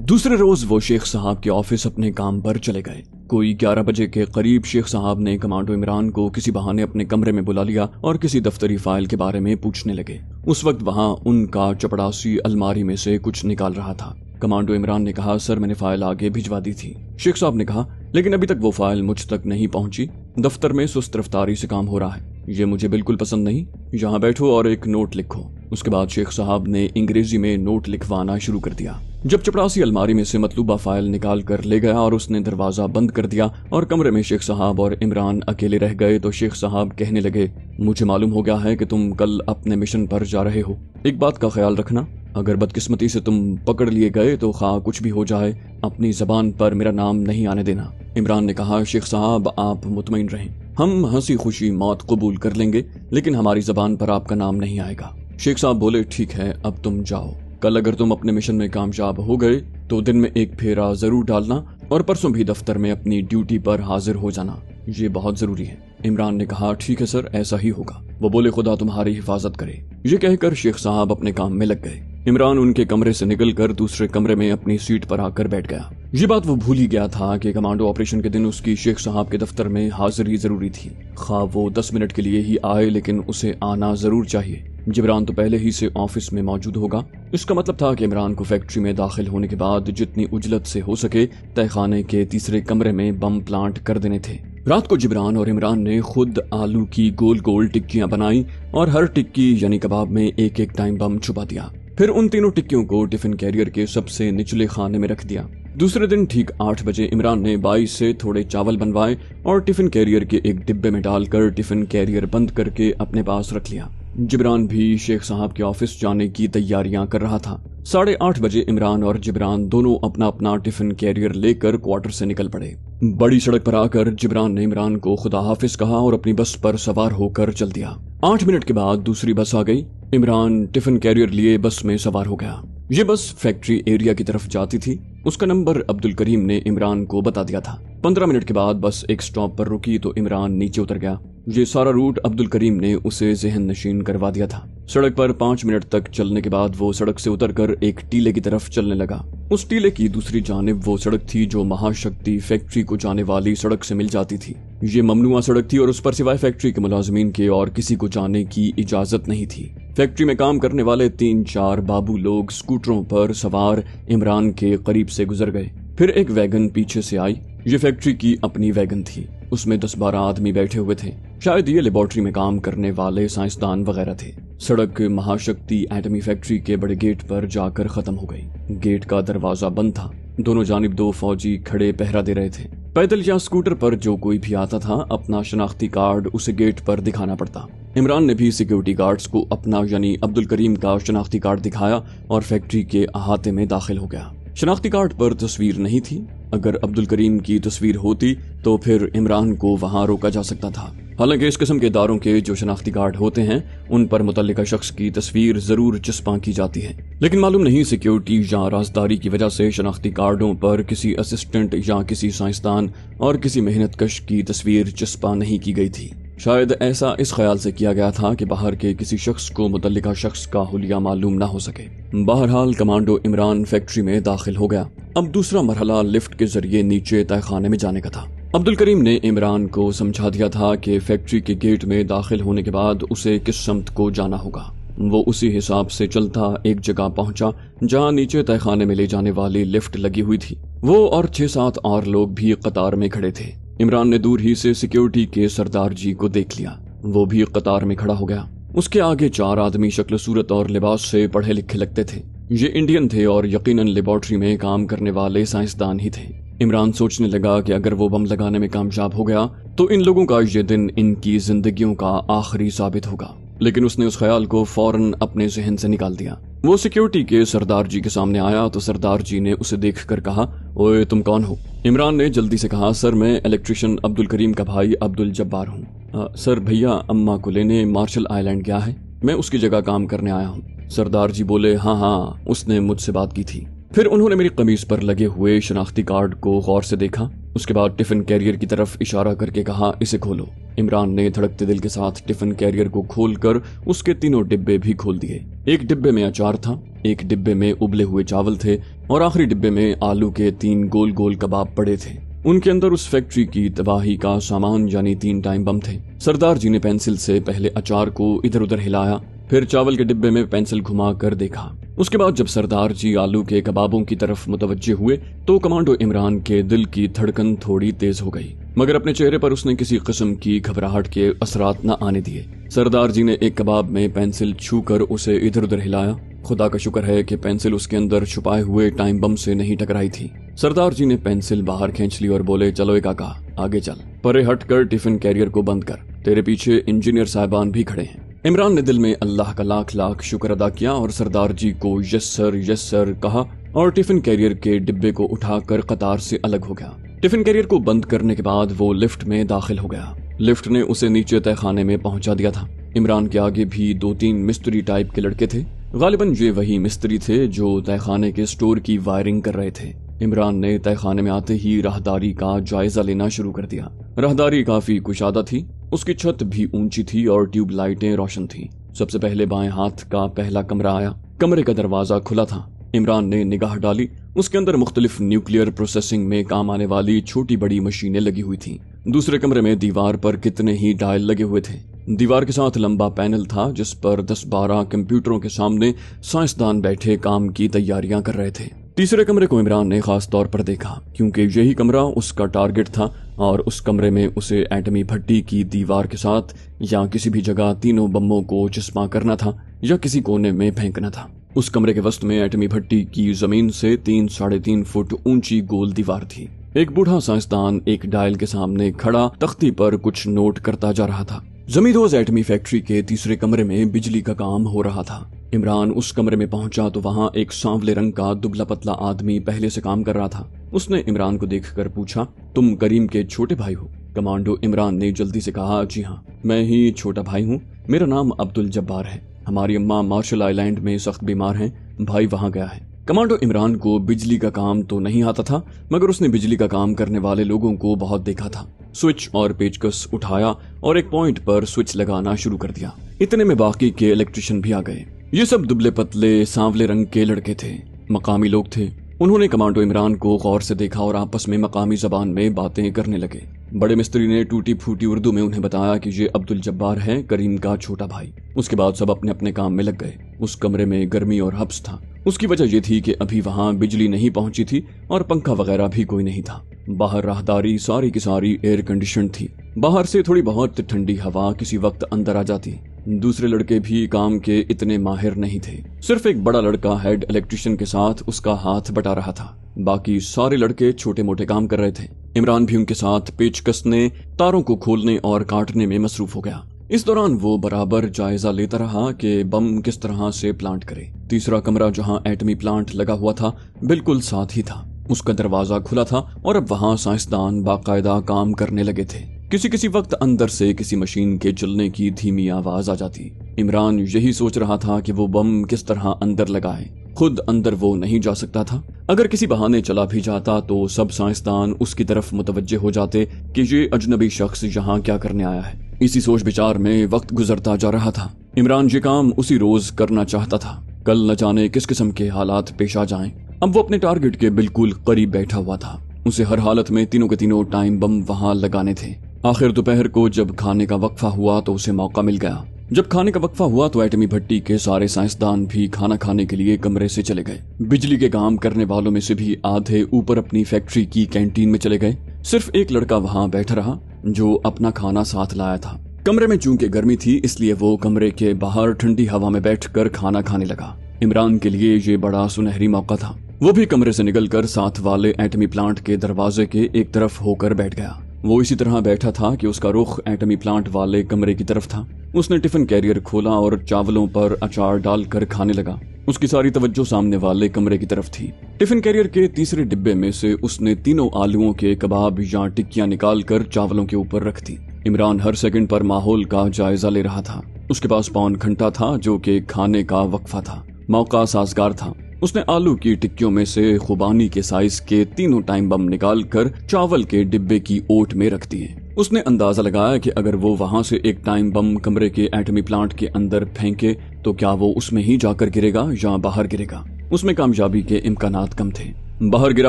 दूसरे रोज वो शेख साहब के ऑफिस अपने काम पर चले गए। कोई 11 बजे के करीब शेख साहब ने कमांडो इमरान को किसी बहाने अपने कमरे में बुला लिया और किसी दफ्तरी फाइल के बारे में पूछने लगे। उस वक्त वहां उनका चपड़ासी अलमारी में से कुछ निकाल रहा था। कमांडो इमरान ने कहा, सर मैंने फाइल आगे भिजवा दी थी। शेख साहब ने कहा, लेकिन अभी तक वो फाइल मुझ तक नहीं पहुंची। दफ्तर में सुस्त रफ्तारी से काम हो रहा है, ये मुझे बिल्कुल पसंद नहीं। यहाँ बैठो और एक नोट लिखो। उसके बाद शेख साहब ने अंग्रेजी में नोट लिखवाना शुरू कर दिया। जब चपड़ासी अलमारी में से मतलूबा फाइल निकाल कर ले गया और उसने दरवाजा बंद कर दिया और कमरे में शेख साहब और इमरान अकेले रह गए तो शेख साहब कहने लगे, मुझे मालूम हो गया है कि तुम कल अपने मिशन पर जा रहे हो। एक बात का ख्याल रखना, अगर बदकिस्मती से तुम पकड़ लिए गए तो खा कुछ भी हो जाए, अपनी जबान पर मेरा नाम नहीं आने देना। इमरान ने कहा, शेख साहब आप मुतमईन रहें, हम हंसी खुशी मौत कबूल कर लेंगे, लेकिन हमारी जबान पर आपका नाम नहीं आएगा। शेख साहब बोले, ठीक है अब तुम जाओ। कल अगर तुम अपने मिशन में कामयाब हो गए तो दिन में एक फेरा जरूर डालना और परसों भी दफ्तर में अपनी ड्यूटी पर हाजिर हो जाना, ये बहुत जरूरी है। इमरान ने कहा, ठीक है सर ऐसा ही होगा। वो बोले, खुदा तुम्हारी हिफाजत करे। ये कहकर शेख साहब अपने काम में लग गए। इमरान उनके कमरे से निकलकर दूसरे कमरे में अपनी सीट पर आकर बैठ गया। ये बात वो भूल ही गया था कि कमांडो ऑपरेशन के दिन उसकी शेख साहब के दफ्तर में हाजिरी जरूरी थी। खा वो 10 मिनट के लिए ही आए, लेकिन उसे आना जरूर चाहिए। जिब्रान तो पहले ही से ऑफिस में मौजूद होगा। इसका मतलब था कि इमरान को फैक्ट्री में दाखिल होने के बाद जितनी उजलत से हो सके तहखाने के तीसरे कमरे में बम प्लांट कर देने थे। रात को जिब्रान और इमरान ने खुद आलू की गोल गोल टिक्कियां बनाई और हर टिक्की यानी कबाब में एक एक टाइम बम छुपा दिया। फिर उन तीनों टिक्कियों को टिफिन कैरियर के सबसे निचले खाने में रख दिया। दूसरे दिन ठीक 8 बजे इमरान ने 22 से थोड़े चावल बनवाए और टिफिन कैरियर के एक डिब्बे में डालकर टिफिन कैरियर बंद करके अपने पास रख लिया। जिब्रान भी शेख साहब के ऑफिस जाने की तैयारियां कर रहा था। 8:30 बजे इमरान और जिब्रान दोनों अपना अपना टिफिन कैरियर लेकर क्वार्टर से निकल पड़े। बड़ी सड़क पर आकर जिब्रान ने इमरान को खुदा हाफिज कहा और अपनी बस पर सवार होकर चल दिया। 8 मिनट के बाद दूसरी बस आ गई। इमरान टिफिन कैरियर लिए बस में सवार हो गया। ये बस फैक्ट्री एरिया की तरफ जाती थी। उसका नंबर अब्दुल करीम ने इमरान को बता दिया था। 15 मिनट के बाद बस एक स्टॉप पर रुकी तो इमरान नीचे उतर गया। ये सारा रूट अब्दुल करीम ने उसे ज़हन नशीन करवा दिया था। सड़क पर 5 मिनट तक चलने के बाद वो सड़क से उतरकर एक टीले की तरफ चलने लगा। उस टीले की दूसरी जानिब वो सड़क थी जो महाशक्ति फैक्ट्री को जाने वाली सड़क से मिल जाती थी। ये ममनुआ सड़क थी और उस पर सिवाय फैक्ट्री के मुलाजिमीन के और किसी को जाने की इजाजत नहीं थी। फैक्ट्री में काम करने वाले 3-4 बाबू लोग स्कूटरों पर सवार इमरान के करीब से गुजर गए। फिर एक वैगन पीछे से आई। ये फैक्ट्री की अपनी वैगन थी। उसमें 10-12 आदमी बैठे हुए थे। शायद ये लेबोरेटरी में काम करने वाले साइंसदान वगैरह थे। सड़क महाशक्ति एटमी फैक्ट्री के बड़े गेट पर जाकर खत्म हो गई। गेट का दरवाजा बंद था। दोनों जानिब 2 फौजी खड़े पहरा दे रहे थे। पैदल या स्कूटर पर जो कोई भी आता था अपना शनाख्ती कार्ड उसे गेट पर दिखाना पड़ता। इमरान ने भी सिक्योरिटी गार्ड्स को अपना यानी अब्दुल करीम का शनाख्ती कार्ड दिखाया और फैक्ट्री के अहाते में दाखिल हो गया। शनाख्ती कार्ड पर तस्वीर नहीं थी। अगर अब्दुल करीम की तस्वीर होती तो फिर इमरान को वहां रोका जा सकता था। हालांकि इस किस्म के इदारों के जो शनाख्ती कार्ड होते हैं उन पर मुतल्लिका शख्स की तस्वीर जरूर चस्पा की जाती है, लेकिन मालूम नहीं सिक्योरिटी या राजदारी की वजह से शनाख्ती कार्डों पर किसी असिस्टेंट या किसी साइंसदान और किसी मेहनतकश की तस्वीर चस्पा नहीं की गई थी। शायद ऐसा इस ख्याल से किया गया था कि बाहर के किसी शख्स को मुतल्लिका शख्स का हुलिया मालूम ना हो सके। बहरहाल कमांडो इमरान फैक्ट्री में दाखिल हो गया। अब दूसरा मरहला लिफ्ट के जरिए नीचे तहखाने में जाने का था। अब्दुल करीम ने इमरान को समझा दिया था कि फैक्ट्री के गेट में दाखिल होने के बाद उसे किस समत को जाना होगा। वो उसी हिसाब से चलता एक जगह पहुंचा जहां नीचे तहखाने में ले जाने वाली लिफ्ट लगी हुई थी। वो और 6-7 और लोग भी कतार में खड़े थे। इमरान ने दूर ही से सिक्योरिटी के सरदार जी को देख लिया। वो भी कतार में खड़ा हो गया। उसके आगे 4 आदमी शक्ल सूरत और लिबास से पढ़े लिखे लगते थे। ये इंडियन थे और यकीनन लेबोरेटरी में काम करने वाले साइंसदान ही थे। इमरान सोचने लगा कि अगर वो बम लगाने में कामयाब हो गया तो इन लोगों का ये दिन इनकी जिंदगियों का आखिरी साबित होगा, लेकिन उसने उस ख्याल को फौरन अपने जहन से निकाल दिया। वो सिक्योरिटी के सरदार जी के सामने आया तो सरदार जी ने उसे देखकर कहा, ओए तुम कौन हो? इमरान ने जल्दी से कहा, सर मैं इलेक्ट्रिशियन अब्दुल करीम का भाई अब्दुल जब्बार हूँ। सर भैया अम्मा को लेने मार्शल आइलैंड गया है, मैं उसकी जगह काम करने आया हूँ। सरदार जी बोले, हाँ उसने मुझसे बात की थी। फिर उन्होंने मेरी कमीज पर लगे हुए शनाख्ती कार्ड को गौर से देखा। उसके बाद टिफिन कैरियर की तरफ इशारा करके कहा, इसे खोलो। इमरान ने धड़कते दिल के साथ टिफिन कैरियर को खोलकर उसके तीनों डिब्बे भी खोल दिए। एक डिब्बे में अचार था, एक डिब्बे में उबले हुए चावल थे, और आखिरी डिब्बे में आलू के 3 गोल गोल कबाब पड़े थे। उनके अंदर उस फैक्ट्री की तबाही का सामान यानी 3 टाइम बम थे। सरदार जी ने पेंसिल से पहले अचार को इधर उधर हिलाया, फिर चावल के डिब्बे में पेंसिल घुमा कर देखा। उसके बाद जब सरदार जी आलू के कबाबों की तरफ मुतवज्जे हुए तो कमांडो इमरान के दिल की धड़कन थोड़ी तेज हो गई, मगर अपने चेहरे पर उसने किसी किस्म की घबराहट के असरात न आने दिए। सरदार जी ने एक कबाब में पेंसिल छूकर उसे इधर उधर हिलाया। खुदा का शुक्र है कि पेंसिल उसके अंदर छुपाए हुए टाइम बम से नहीं टकराई थी। सरदार जी ने पेंसिल बाहर खींच ली और बोले, चलो ए काका आगे चल, परे हटकर टिफिन कैरियर को बंद कर, तेरे पीछे इंजीनियर साहबान भी खड़े हैं। इमरान ने दिल में अल्लाह का लाख लाख शुक्र अदा किया और सरदार जी को यस सर कहा और टिफिन कैरियर के डिब्बे को उठाकर कतार से अलग हो गया। टिफिन कैरियर को बंद करने के बाद वो लिफ्ट में दाखिल हो गया। लिफ्ट ने उसे नीचे तहखाने में पहुंचा दिया था। इमरान के आगे भी 2-3 मिस्त्री टाइप के लड़के थे। गालिबन ये वही मिस्त्री थे जो तहखाने के स्टोर की वायरिंग कर रहे थे। इमरान ने तहखाने में आते ही राहदारी का जायजा लेना शुरू कर दिया। राहदारी काफी कुशादा थी, उसकी छत भी ऊंची थी और ट्यूब लाइटें रोशन थी। सबसे पहले बाएं हाथ का पहला कमरा आया। कमरे का दरवाजा खुला था। इमरान ने निगाह डाली। उसके अंदर मुख्तलिफ न्यूक्लियर प्रोसेसिंग में काम आने वाली छोटी बड़ी मशीनें लगी हुई थी। दूसरे कमरे में दीवार पर कितने ही डायल लगे हुए थे। दीवार के साथ लंबा पैनल था जिस पर 10-12 कंप्यूटरों के सामने साइंसदान बैठे काम की तैयारियां कर रहे थे। तीसरे कमरे को इमरान ने खास तौर पर देखा क्योंकि यही कमरा उसका टारगेट था और उस कमरे में उसे एटमी भट्टी की दीवार के साथ या किसी भी जगह तीनों बमों को चस्पा करना था या किसी कोने में फेंकना था। उस कमरे के वस्त में एटमी भट्टी की जमीन से 3-3.5 फुट ऊंची गोल दीवार थी। एक बूढ़ा साइंसदान एक डायल के सामने खड़ा तख्ती पर कुछ नोट करता जा रहा था। जमींदोज एटमी फैक्ट्री के तीसरे कमरे में बिजली का काम हो रहा था। इमरान उस कमरे में पहुंचा तो वहां एक सांवले रंग का दुबला पतला आदमी पहले से काम कर रहा था। उसने इमरान को देखकर पूछा, तुम करीम के छोटे भाई हो? कमांडो इमरान ने जल्दी से कहा, जी हाँ, मैं ही छोटा भाई हूँ। मेरा नाम अब्दुल जब्बार है। हमारी अम्मा मार्शल आइलैंड में सख्त बीमार हैं, भाई वहां गया है। कमांडो इमरान को बिजली का काम तो नहीं आता था, मगर उसने बिजली का काम करने वाले लोगों को बहुत देखा था। स्विच और पेचकस उठाया और एक पॉइंट पर स्विच लगाना शुरू कर दिया। इतने में बाकी के इलेक्ट्रिशियन भी आ गए। ये सब दुबले पतले सांवले रंग के लड़के थे, मकामी लोग थे। उन्होंने कमांडो इमरान को गौर से देखा और आपस में मकामी जबान में बातें करने लगे। बड़े मिस्त्री ने टूटी फूटी उर्दू में उन्हें बताया कि ये अब्दुल जब्बार है, करीम का छोटा भाई। उसके बाद सब अपने अपने काम में लग गए। उस कमरे में गर्मी और हब्स था। उसकी वजह यह थी कि अभी वहां बिजली नहीं पहुंची थी और पंखा वगैरह भी कोई नहीं था। बाहर राहदारी सारी की सारी एयर कंडीशन थी। बाहर से थोड़ी बहुत ठंडी हवा किसी वक्त अंदर आ जाती। दूसरे लड़के भी काम के इतने माहिर नहीं थे। सिर्फ एक बड़ा लड़का हेड इलेक्ट्रिशियन के साथ उसका हाथ बटा रहा था। बाकी सारे लड़के छोटे मोटे काम कर रहे थे। इमरान भी उनके साथ पेच कसने, तारों को खोलने और काटने में मसरूफ हो गया। इस दौरान वो बराबर जायजा लेता रहा कि बम किस तरह से प्लांट करे। तीसरा कमरा जहां एटमी प्लांट लगा हुआ था बिल्कुल साथ ही था। उसका दरवाजा खुला था और अब वहां साइंसदान बाकायदा काम करने लगे थे। किसी वक्त अंदर से किसी मशीन के चलने की धीमी आवाज आ जाती। इमरान यही सोच रहा था कि वो बम किस तरह अंदर लगाए। खुद अंदर वो नहीं जा सकता था। अगर किसी बहाने चला भी जाता तो सब साइंसदान उसकी तरफ मुतवज्जे हो जाते कि ये अजनबी शख्स यहाँ क्या करने आया है। इसी सोच विचार में वक्त गुजरता जा रहा था। इमरान ये काम उसी रोज करना चाहता था। कल न जाने किस किस्म के हालात पेश आ जाएं। अब वो अपने टारगेट के बिल्कुल करीब बैठा हुआ था। उसे हर हालत में तीनों के तीनों टाइम बम वहां लगाने थे। आखिर दोपहर को जब खाने का वक्फा हुआ तो उसे मौका मिल गया। जब खाने का वक्फा हुआ तो एटमी भट्टी के सारे साइंसदान भी खाना खाने के लिए कमरे से चले गए। बिजली के काम करने वालों में से भी आधे ऊपर अपनी फैक्ट्री की कैंटीन में चले गए। सिर्फ एक लड़का वहां बैठा रहा जो अपना खाना साथ लाया था। कमरे में चूंकि गर्मी थी इसलिए वो कमरे के बाहर ठंडी हवा में बैठकर खाना खाने लगा। इमरान के लिए ये बड़ा सुनहरी मौका था। वो भी कमरे से निकलकर साथ वाले एटमी प्लांट के दरवाजे के एक तरफ होकर बैठ गया। वो इसी तरह बैठा था कि उसका रुख एटमी प्लांट वाले कमरे की तरफ था। उसने टिफिन कैरियर खोला और चावलों पर अचार डालकर खाने लगा। उसकी सारी तवज्जो सामने वाले कमरे की तरफ थी। टिफिन कैरियर के तीसरे डिब्बे में से उसने तीनों आलूओं के कबाब या टिक्कियां निकाल कर चावलों के ऊपर रख दी। इमरान हर सेकंड पर माहौल का जायजा ले रहा था। उसके पास पौन घंटा था जो कि खाने का वक्फा था। मौका साजगार था। उसने आलू की टिक्कियों में से खुबानी के साइज के तीनों टाइम बम निकाल कर चावल के डिब्बे की ओट में रख दिए। उसने अंदाजा लगाया कि अगर वो वहां से एक टाइम बम कमरे के एटमी प्लांट के अंदर फेंके तो क्या वो उसमें ही जाकर गिरेगा या बाहर गिरेगा। اس میں کامیابی کے امکانات کم تھے۔ باہر گرا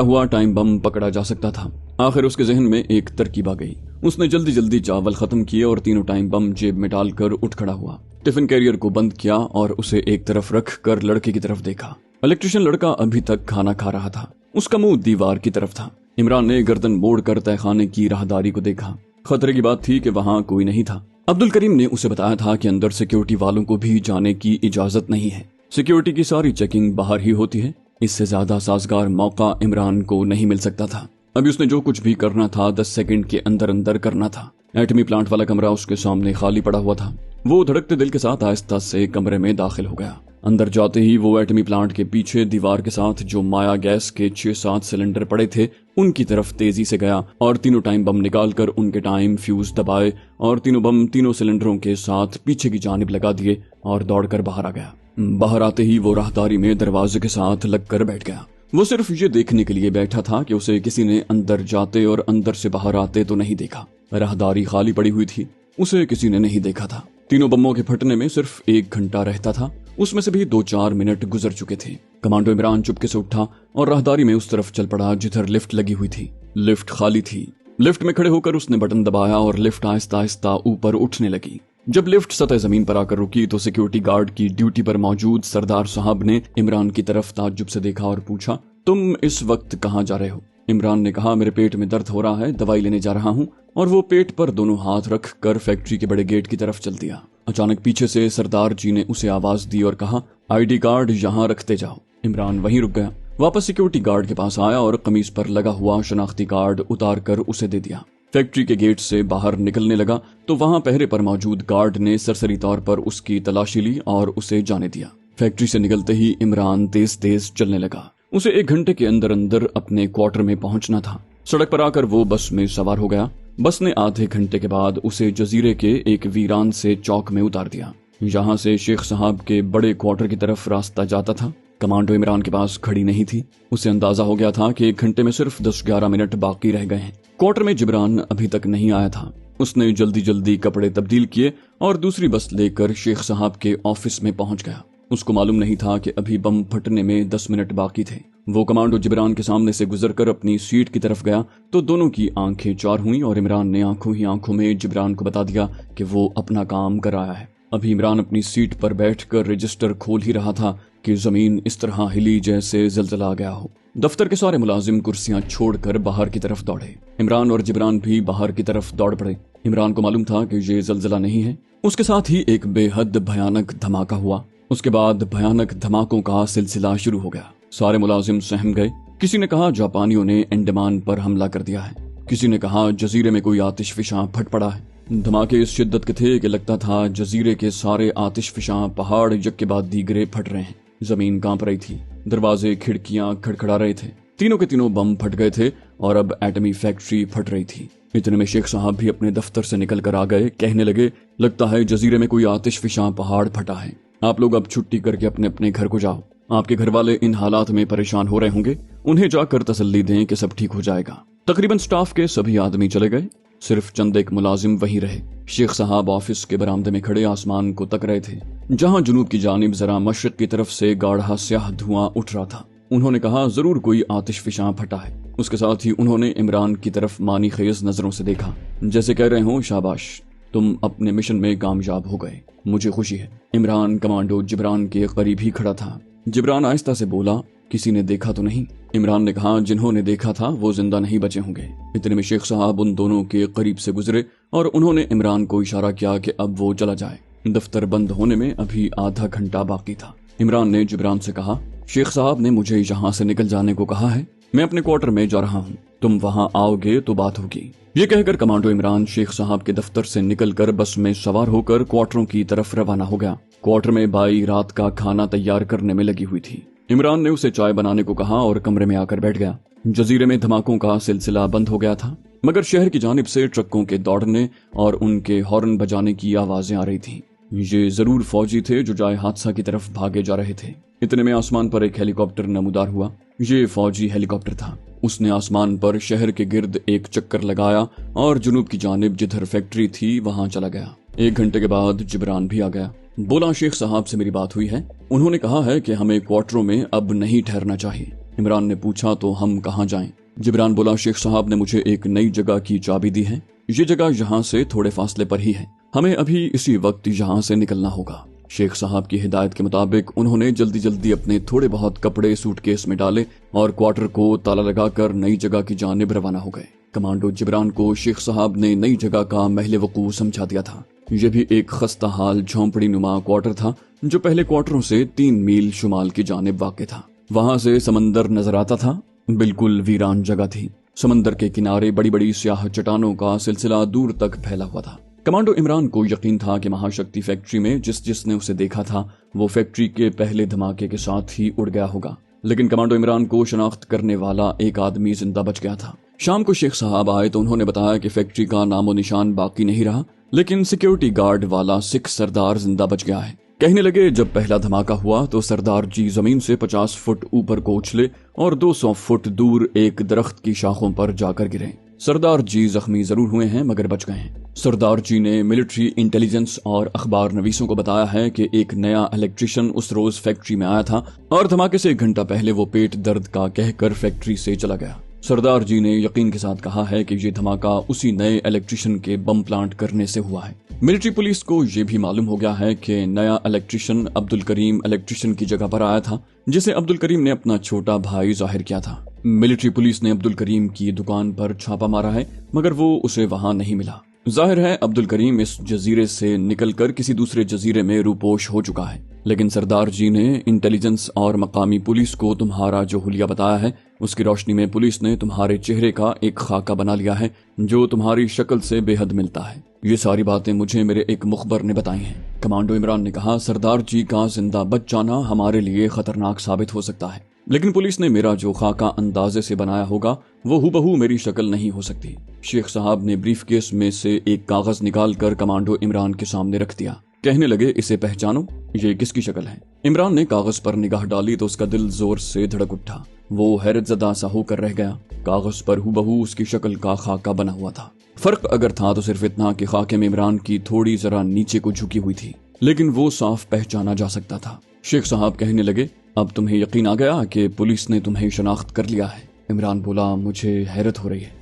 ہوا ٹائم بم پکڑا جا سکتا تھا۔ آخر اس کے ذہن میں ایک ترکیب آ گئی۔ اس نے جلدی جلدی چاول ختم کیے اور تینوں ٹائم بم جیب میں ڈال کر اٹھ کھڑا ہوا۔ ٹفن کیریئر کو بند کیا اور اسے ایک طرف رکھ کر لڑکے کی طرف دیکھا۔ الیکٹریشین لڑکا ابھی تک کھانا کھا رہا تھا۔ اس کا منہ دیوار کی طرف تھا۔ عمران نے گردن موڑ کر تہہ خانے کی راہداری کو دیکھا۔ خطرے کی بات تھی کہ وہاں کوئی نہیں تھا۔ عبدالکریم نے اسے بتایا تھا کہ اندر سیکیورٹی والوں کو بھی جانے کی اجازت نہیں ہے۔ سیکیورٹی کی ساری چیکنگ باہر ہی ہوتی ہے۔ اس سے زیادہ سازگار موقع عمران کو نہیں مل سکتا تھا۔ ابھی اس نے جو کچھ بھی کرنا تھا 10 سیکنڈ کے اندر اندر کرنا تھا۔ ایٹمی پلانٹ والا کمرہ اس کے سامنے خالی پڑا ہوا تھا۔ وہ دھڑکتے دل کے ساتھ آہستہ سے کمرے میں داخل ہو گیا۔ اندر جاتے ہی وہ ایٹمی پلانٹ کے پیچھے دیوار کے ساتھ جو مایا گیس کے 6-7 سلنڈر پڑے تھے ان کی طرف تیزی سے گیا اور تینوں ٹائم بم نکال کر ان کے ٹائم فیوز دبائے اور تینوں بم تینوں سلنڈروں کے ساتھ پیچھے کی جانب لگا دیے اور دوڑ کر باہر آ گیا۔ باہر آتے ہی وہ راہداری میں دروازے کے ساتھ لگ کر بیٹھ گیا۔ وہ صرف یہ دیکھنے کے لیے بیٹھا تھا کہ اسے کسی نے اندر جاتے اور اندر سے باہر آتے تو نہیں دیکھا۔ راہداری خالی پڑی ہوئی تھی۔ اسے کسی نے نہیں دیکھا تھا۔ تینوں بموں کے پھٹنے میں صرف 1 گھنٹہ رہتا تھا۔ اس میں سے بھی 2-4 منٹ گزر چکے تھے۔ کمانڈو عمران چپکے سے اٹھا اور راہداری میں اس طرف چل پڑا جدھر لفٹ لگی ہوئی تھی۔ لفٹ خالی تھی۔ لفٹ میں کھڑے ہو کر اس نے بٹن دبایا اور لفٹ آہستہ آہستہ اوپر اٹھنے لگی۔ جب لفٹ سطح زمین پر آ کر رکی تو سیکیورٹی گارڈ کی ڈیوٹی پر موجود سردار صاحب نے عمران کی طرف تعجب سے دیکھا اور پوچھا، تم اس وقت کہاں جا رہے ہو؟ عمران نے کہا، میرے پیٹ میں درد ہو رہا ہے، دوائی لینے جا رہا ہوں، اور وہ پیٹ پر دونوں ہاتھ رکھ کر فیکٹری کے بڑے گیٹ کی طرف چل دیا۔ اچانک پیچھے سے سردار جی نے اسے آواز دی اور کہا، آئی ڈی کارڈ یہاں رکھتے جاؤ۔ عمران وہیں رک گیا۔ واپس سیکیورٹی گارڈ کے پاس آیا اور قمیص پر لگا ہوا شناختی کارڈ اتار کر اسے دے دیا۔ فیکٹری کے گیٹ سے باہر نکلنے لگا تو وہاں پہرے پر موجود گارڈ نے سرسری طور پر اس کی تلاشی لی اور اسے جانے دیا۔ فیکٹری سے نکلتے ہی عمران تیز تیز چلنے لگا۔ اسے 1 گھنٹے کے اندر اندر اپنے کوارٹر میں پہنچنا تھا۔ سڑک پر آ کر وہ بس میں سوار ہو گیا۔ بس نے آدھے گھنٹے کے بعد اسے جزیرے کے ایک ویران سے چوک میں اتار دیا۔ یہاں سے شیخ صاحب کے بڑے کوارٹر کی طرف راستہ جاتا تھا۔ کمانڈو عمران کے پاس کھڑی نہیں تھی۔ اسے اندازہ ہو گیا تھا کہ 1 گھنٹے میں صرف 10-11 منٹ باقی رہ گئے ہیں۔ کوارٹر میں جبران ابھی تک نہیں آیا تھا۔ اس نے جلدی جلدی کپڑے تبدیل کیے اور دوسری بس لے کر شیخ صاحب کے آفس میں پہنچ گیا۔ اس کو معلوم نہیں تھا کہ ابھی بم پھٹنے میں 10 منٹ باقی تھے۔ وہ کمانڈو جبران کے سامنے سے گزر کر اپنی سیٹ کی طرف گیا تو دونوں کی آنکھیں چار ہوئیں اور عمران نے آنکھوں ہی آنکھوں میں جبران کو بتا دیا کہ وہ اپنا کام کر آیا ہے۔ ابھی عمران اپنی سیٹ پر بیٹھ کر رجسٹر کھول ہی رہا تھا کہ زمین اس طرح ہلی جیسے زلزلہ آ گیا ہو۔ دفتر کے سارے ملازم کرسیاں چھوڑ کر باہر کی طرف دوڑے۔ عمران اور جبران بھی باہر کی طرف دوڑ پڑے۔ عمران کو معلوم تھا کہ یہ زلزلہ نہیں ہے۔ اس کے ساتھ ہی ایک بے حد بھیانک دھماکہ ہوا۔ اس کے بعد بھیانک دھماکوں کا سلسلہ شروع ہو گیا۔ سارے ملازم سہم گئے۔ کسی نے کہا جاپانیوں نے انڈمان پر حملہ کر دیا ہے۔ کسی نے کہا جزیرے میں کوئی آتش فشاں پھٹ پڑا ہے۔ دھماکے اس شدت کے تھے کہ لگتا تھا جزیرے کے سارے آتش فشاں پہاڑ یک کے بعد دیگرے پھٹ رہے ہیں۔ زمین کانپ رہی تھی۔ دروازے کھڑکیاں کھڑکھڑا رہے تھے۔ تینوں کے تینوں بم پھٹ گئے تھے اور اب ایٹمی فیکٹری پھٹ رہی تھی۔ اتنے میں شیخ صاحب بھی اپنے دفتر سے نکل کر آ گئے۔ کہنے لگے، لگتا ہے جزیرے میں کوئی آتش فشاں پہاڑ پھٹا ہے۔ آپ لوگ اب چھٹی کر کے اپنے اپنے گھر کو جاؤ۔ آپ کے گھر والے ان حالات میں پریشان ہو رہے ہوں گے۔ انہیں جا کر تسلی دیں کہ سب ٹھیک ہو جائے گا۔ تقریباً سٹاف کے سبھی آدمی چلے گئے۔ صرف چند ایک ملازم وہیں رہے۔ شیخ صاحب آفس کے برآمدے میں کھڑے آسمان کو تک رہے تھے، جہاں جنوب کی جانب ذرا مشرق کی طرف سے گاڑھا سیاہ دھواں اٹھ رہا تھا۔ انہوں نے کہا، ضرور کوئی آتش فشاں پھٹا ہے۔ اس کے ساتھ ہی انہوں نے عمران کی طرف معنی خیز نظروں سے دیکھا، جیسے کہہ رہے ہوں، شاباش، تم اپنے مشن میں کامیاب ہو گئے، مجھے خوشی ہے۔ عمران کمانڈو جبران کے قریب ہی کھڑا تھا۔ جبران آہستہ سے بولا، کسی نے دیکھا تو نہیں؟ عمران نے کہا، جنہوں نے دیکھا تھا وہ زندہ نہیں بچے ہوں گے۔ اتنے میں شیخ صاحب ان دونوں کے قریب سے گزرے اور انہوں نے عمران کو اشارہ کیا کہ اب وہ چلا جائے۔ دفتر بند ہونے میں ابھی آدھا گھنٹہ باقی تھا۔ عمران نے جبران سے کہا، شیخ صاحب نے مجھے یہاں سے نکل جانے کو کہا ہے، میں اپنے کوارٹر میں جا رہا ہوں، تم وہاں آؤ گے تو بات ہوگی۔ یہ کہہ کر کمانڈو عمران شیخ صاحب کے دفتر سے نکل کر بس میں سوار ہو کر کوارٹروں کی طرف روانہ ہو گیا۔ کوارٹر میں بائی رات کا کھانا تیار کرنے میں لگی ہوئی تھی۔ عمران نے اسے چائے بنانے کو کہا اور کمرے میں آ کر بیٹھ گیا۔ جزیرے میں دھماکوں کا سلسلہ بند ہو گیا تھا، مگر شہر کی جانب سے ٹرکوں کے دوڑنے اور ان کے ہارن بجانے کی آوازیں آ رہی تھیں۔ یہ ضرور فوجی تھے جو جائے حادثہ کی طرف بھاگے جا رہے تھے۔ اتنے میں آسمان پر ایک ہیلی کاپٹر نمودار ہوا۔ یہ فوجی ہیلی کاپٹر تھا۔ اس نے آسمان پر شہر کے گرد ایک چکر لگایا اور جنوب کی جانب جدھر فیکٹری تھی وہاں چلا گیا۔ 1 گھنٹے کے بعد جبران بھی آ گیا۔ بولا شیخ صاحب سے میری بات ہوئی ہے، انہوں نے کہا ہے کہ ہمیں کوارٹروں میں اب نہیں ٹھہرنا چاہیے۔ عمران نے پوچھا تو ہم کہاں جائیں؟ جبران بولا شیخ صاحب نے مجھے ایک نئی جگہ کی چابی دی ہے، یہ جگہ یہاں سے تھوڑے فاصلے پر ہی ہے، ہمیں ابھی اسی وقت یہاں سے نکلنا ہوگا۔ شیخ صاحب کی ہدایت کے مطابق انہوں نے جلدی جلدی اپنے تھوڑے بہت کپڑے سوٹ کیس میں ڈالے اور کوارٹر کو تالا لگا کر نئی جگہ کی جانب روانہ ہو گئے۔ کمانڈو جبران کو شیخ صاحب نے نئی جگہ کا محل وقوع سمجھا دیا تھا۔ یہ بھی ایک خستہ حال جھونپڑی نما کوارٹر تھا جو پہلے کوارٹروں سے 3 میل شمال کی جانب واقع تھا۔ وہاں سے سمندر نظر آتا تھا، بالکل ویران جگہ تھی۔ سمندر کے کنارے بڑی بڑی سیاہ چٹانوں کا سلسلہ دور تک پھیلا ہوا تھا۔ کمانڈو عمران کو یقین تھا کہ مہاشکتی فیکٹری میں جس نے اسے دیکھا تھا وہ فیکٹری کے پہلے دھماکے کے ساتھ ہی اڑ گیا ہوگا، لیکن کمانڈو عمران کو شناخت کرنے والا ایک آدمی زندہ بچ گیا تھا۔ شام کو شیخ صاحب آئے تو انہوں نے بتایا کہ فیکٹری کا نام و نشان باقی نہیں رہا، لیکن سیکیورٹی گارڈ والا سکھ سردار زندہ بچ گیا ہے۔ کہنے لگے جب پہلا دھماکہ ہوا تو سردار جی زمین سے 50 فٹ اوپر کو اچھلے اور 200 فٹ دور ایک درخت کی شاخوں پر جا کر گرے۔ سردار جی زخمی ضرور ہوئے ہیں مگر بچ گئے ہیں۔ سردار جی نے ملٹری انٹیلیجنس اور اخبار نویسوں کو بتایا ہے کہ ایک نیا الیکٹریشین اس روز فیکٹری میں آیا تھا اور دھماکے سے 1 گھنٹہ پہلے وہ پیٹ درد کا کہہ کر فیکٹری سے چلا گیا۔ سردار جی نے یقین کے ساتھ کہا ہے کہ یہ دھماکہ اسی نئے الیکٹریشین کے بم پلانٹ کرنے سے ہوا ہے۔ ملٹری پولیس کو یہ بھی معلوم ہو گیا ہے کہ نیا الیکٹریشین عبد الکریم الیکٹریشین کی جگہ پر آیا تھا جسے عبد الکریم نے اپنا چھوٹا بھائی ظاہر کیا تھا۔ ملٹری پولیس نے عبد الکریم کی دکان پر چھاپا مارا ہے مگر وہ اسے وہاں نہیں ملا۔ ظاہر ہے عبد الکریم اس جزیرے سے نکل کر کسی دوسرے جزیرے میں روپوش ہو چکا ہے، لیکن سردار جی نے انٹیلیجنس اور مقامی پولیس کو تمہارا جو حلیہ بتایا ہے اس کی روشنی میں پولیس نے تمہارے چہرے کا ایک خاکہ بنا لیا ہے جو تمہاری شکل سے بے حد ملتا ہے۔ یہ ساری باتیں مجھے میرے ایک مخبر نے بتائی ہیں۔ کمانڈو عمران نے کہا سردار جی کا زندہ بچ جانا ہمارے لیے خطرناک ثابت ہو سکتا ہے، لیکن پولیس نے میرا جو خاکہ اندازے سے بنایا ہوگا وہ ہو بہو میری شکل نہیں ہو سکتی۔ شیخ صاحب نے بریف کیس میں سے ایک کاغذ نکال کر کمانڈو عمران کے سامنے رکھ دیا۔ کہنے لگے اسے پہچانو، یہ کس کی شکل ہے؟ عمران نے کاغذ پر نگاہ ڈالی تو اس کا دل زور سے دھڑک اٹھا۔ وہ حیرت زدہ سا ہو کر رہ گیا۔ کاغذ پر ہو بہو اس کی شکل کا خاکہ بنا ہوا تھا۔ فرق اگر تھا تو صرف اتنا کہ خاکے میں عمران کی تھوڑی ذرا نیچے کو جھکی ہوئی تھی، لیکن وہ صاف پہچانا جا سکتا تھا۔ شیخ صاحب کہنے لگے اب تمہیں یقین آ گیا کہ پولیس نے تمہیں شناخت کر لیا ہے؟ عمران بولا مجھے حیرت ہو رہی ہے۔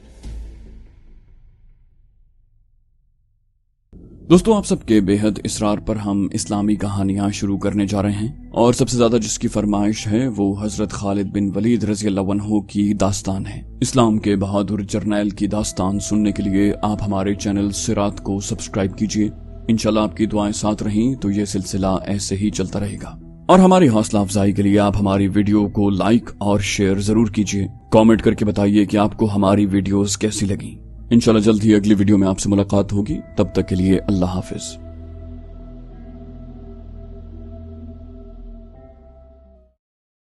دوستوں آپ سب کے بے حد اصرار پر ہم اسلامی کہانیاں شروع کرنے جا رہے ہیں، اور سب سے زیادہ جس کی فرمائش ہے وہ حضرت خالد بن ولید رضی اللہ عنہ کی داستان ہے۔ اسلام کے بہادر جرنیل کی داستان سننے کے لیے آپ ہمارے چینل صراط کو سبسکرائب کیجئے۔ انشاءاللہ آپ کی دعائیں ساتھ رہیں تو یہ سلسلہ ایسے ہی چلتا رہے گا، اور ہماری حوصلہ افزائی کے لیے آپ ہماری ویڈیو کو لائک اور شیئر ضرور کیجئے۔ کامنٹ کر کے بتائیے کہ آپ کو ہماری ویڈیوز کیسی لگیں۔ انشاءاللہ جلد ہی اگلی ویڈیو میں آپ سے ملاقات ہوگی، تب تک کے لیے اللہ حافظ۔